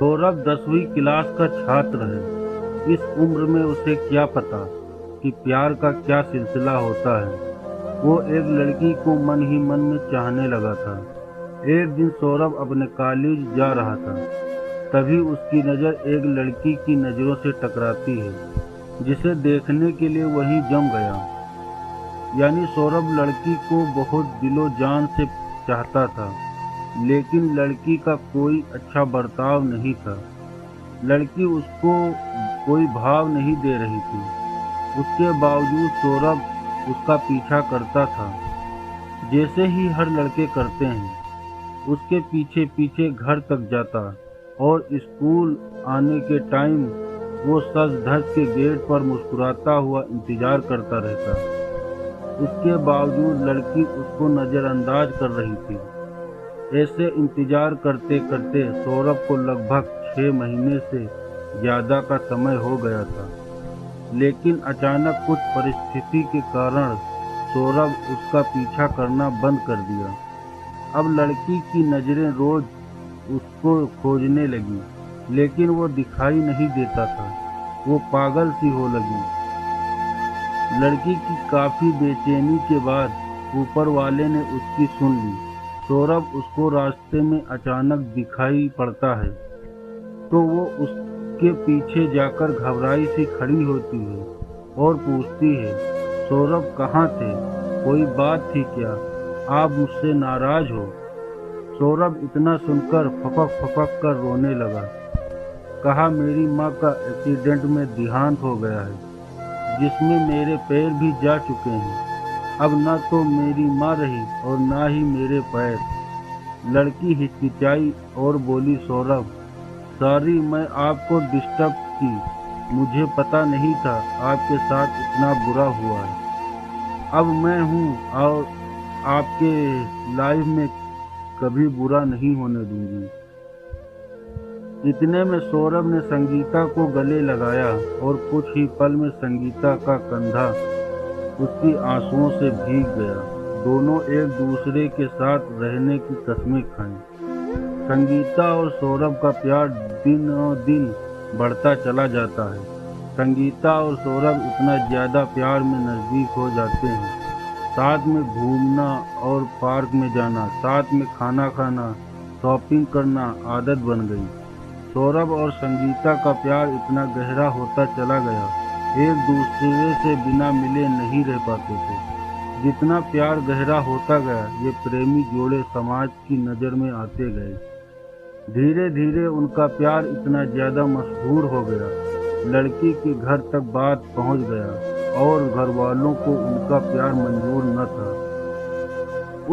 सौरभ 10वीं क्लास का छात्र है। इस उम्र में उसे क्या पता कि प्यार का क्या सिलसिला होता है। वो एक लड़की को मन ही मन में चाहने लगा था। एक दिन सौरभ अपने कॉलेज जा रहा था, तभी उसकी नज़र एक लड़की की नज़रों से टकराती है, जिसे देखने के लिए वहीं जम गया। यानी सौरभ लड़की को बहुत दिलो जान से चाहता था, लेकिन लड़की का कोई अच्छा बर्ताव नहीं था। लड़की उसको कोई भाव नहीं दे रही थी। उसके बावजूद सौरभ उसका पीछा करता था, जैसे ही हर लड़के करते हैं। उसके पीछे पीछे घर तक जाता और स्कूल आने के टाइम वो सज धज के गेट पर मुस्कुराता हुआ इंतजार करता रहता। इसके बावजूद लड़की उसको नज़रअंदाज कर रही थी। ऐसे इंतजार करते करते सौरभ को लगभग 6 महीने से ज़्यादा का समय हो गया था। लेकिन अचानक कुछ परिस्थिति के कारण सौरभ उसका पीछा करना बंद कर दिया। अब लड़की की नज़रें रोज उसको खोजने लगी, लेकिन वो दिखाई नहीं देता था। वो पागल सी हो लगी। लड़की की काफ़ी बेचैनी के बाद ऊपर वाले ने उसकी सुन ली। सौरभ उसको रास्ते में अचानक दिखाई पड़ता है, तो वो उसके पीछे जाकर घबराई सी खड़ी होती है और पूछती है, सौरभ कहाँ थे? कोई बात थी क्या? आप मुझसे नाराज हो? सौरभ इतना सुनकर फपक फपक कर रोने लगा। कहा, मेरी माँ का एक्सीडेंट में देहांत हो गया है, जिसमें मेरे पैर भी जा चुके हैं। अब न तो मेरी माँ रही और ना ही मेरे पैर। लड़की हिचकिचाई और बोली, सौरभ सॉरी, मैं आपको डिस्टर्ब की। मुझे पता नहीं था आपके साथ इतना बुरा हुआ है। अब मैं हूँ और आपके लाइफ में कभी बुरा नहीं होने दूंगी। इतने में सौरभ ने संगीता को गले लगाया और कुछ ही पल में संगीता का कंधा उसकी आंसुओं से भीग गया। दोनों एक दूसरे के साथ रहने की कस्में खाईं। संगीता और सौरभ का प्यार दिनों दिन बढ़ता चला जाता है। संगीता और सौरभ इतना ज़्यादा प्यार में नज़दीक हो जाते हैं। साथ में घूमना और पार्क में जाना, साथ में खाना खाना, शॉपिंग करना आदत बन गई। सौरभ और संगीता का प्यार इतना गहरा होता चला गया, एक दूसरे से बिना मिले नहीं रह पाते थे। जितना प्यार गहरा होता गया, ये प्रेमी जोड़े समाज की नज़र में आते गए। धीरे धीरे उनका प्यार इतना ज़्यादा मशहूर हो गया, लड़की के घर तक बात पहुंच गया और घर वालों को उनका प्यार मंजूर न था।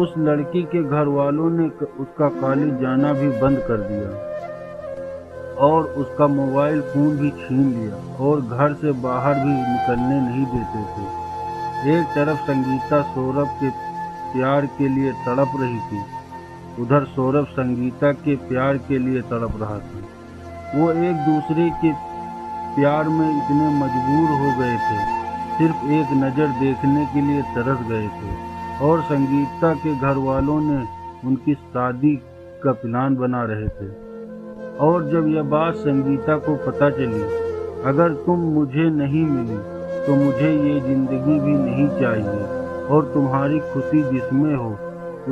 उस लड़की के घर वालों ने उसका कॉलेज जाना भी बंद कर दिया और उसका मोबाइल फ़ोन भी छीन लिया और घर से बाहर भी निकलने नहीं देते थे। एक तरफ संगीता सौरभ के प्यार के लिए तड़प रही थी, उधर सौरभ संगीता के प्यार के लिए तड़प रहा था। वो एक दूसरे के प्यार में इतने मजबूर हो गए थे, सिर्फ एक नज़र देखने के लिए तरस गए थे। और संगीता के घर वालों ने उनकी शादी का प्लान बना रहे थे। और जब यह बात संगीता को पता चली, अगर तुम मुझे नहीं मिली तो मुझे ये ज़िंदगी भी नहीं चाहिए, और तुम्हारी खुशी जिसमें हो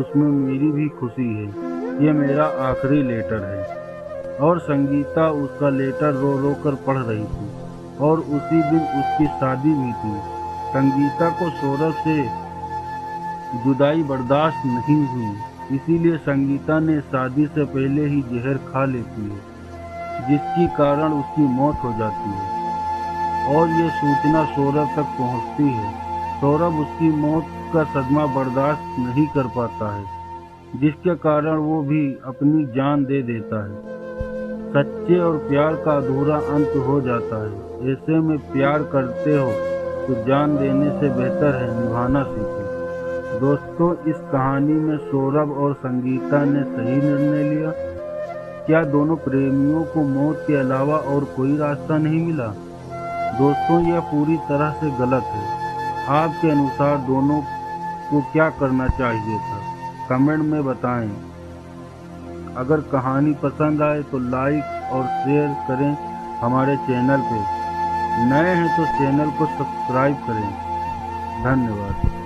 उसमें मेरी भी खुशी है। ये मेरा आखिरी लेटर है। और संगीता उसका लेटर रो रो कर पढ़ रही थी। और उसी दिन उसकी शादी भी थी। संगीता को सौरभ से जुदाई बर्दाश्त नहीं हुई, इसीलिए संगीता ने शादी से पहले ही जहर खा लेती है, जिसके कारण उसकी मौत हो जाती है। और ये सूचना सौरभ तक पहुंचती है। सौरभ उसकी मौत का सदमा बर्दाश्त नहीं कर पाता है, जिसके कारण वो भी अपनी जान दे देता है। सच्चे और प्यार का अधूरा अंत हो जाता है। ऐसे में प्यार करते हो तो जान देने से बेहतर है निभाना सीखो। दोस्तों, इस कहानी में सौरभ और संगीता ने सही निर्णय लिया। क्या दोनों प्रेमियों को मौत के अलावा और कोई रास्ता नहीं मिला? दोस्तों, यह पूरी तरह से गलत है। आपके अनुसार दोनों को क्या करना चाहिए था? कमेंट में बताएं। अगर कहानी पसंद आए तो लाइक और शेयर करें हमारे चैनल पे। नए हैं तो चैनल को सब्सक्राइब करें। धन्यवाद।